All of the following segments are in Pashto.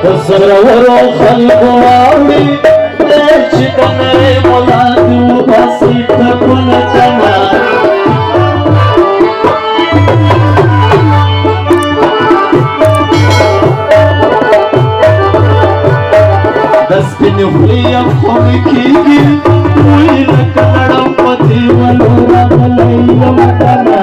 زرورو خلق واوړي چې کنه مولا دیو باسي ټکونه کما دسپینې خولې یم خو مې کېږي وی لکه لړم په دیوالو راغلی یم کنه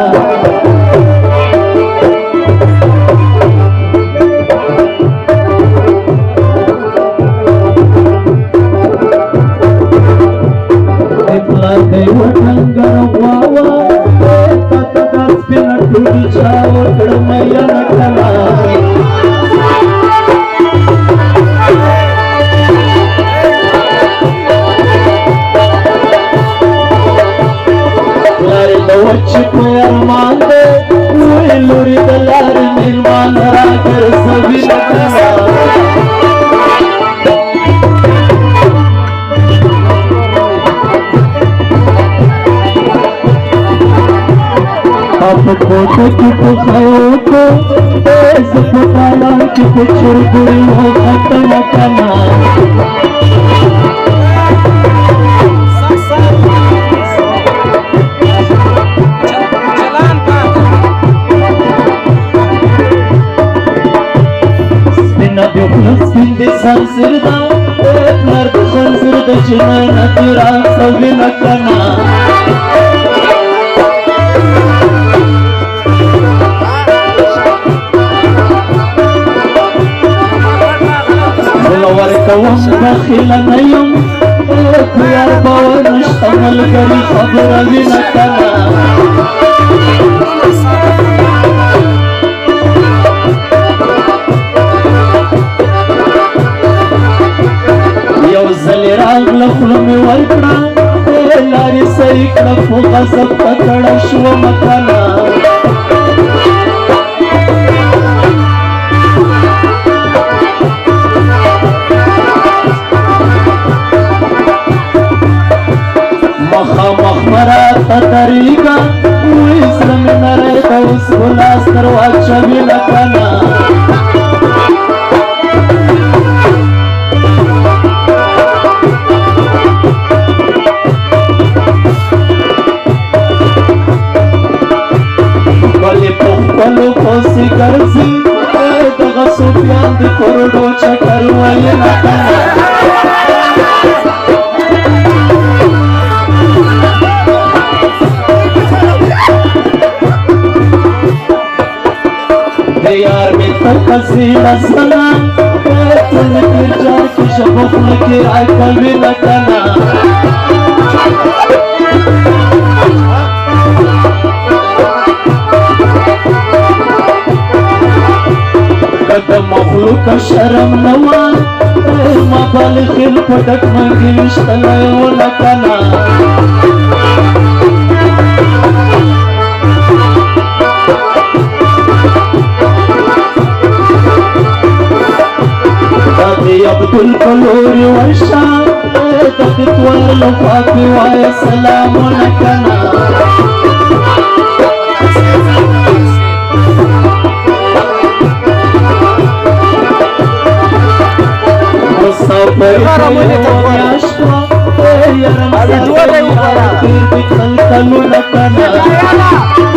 بخیل نیم پیار باور نشتا ملگری خبر اوی نکنا یو زلی راغ لخلمی ورکنا لاری سیکنا فو غزب پکڑا شو مکنا طریقہ اسلام نره توس خلاص کرو اچھا بھی لکنا بلی پخپلو پوسی کرسی دغا سوپیان دی کردو چکر وی لکنا یار میں تقصیل سلام تن پھر جا کی شبخ کی عقل بھی لکنا قدم مخلوق شرم نوان ما بالغ الپدک منگی وشتلائیو لکنا عبدل کلوری وشام تقت والفاقی وای سلام لکنا مسافر یاشوا یرم سلام تیر بکل کلو لکنا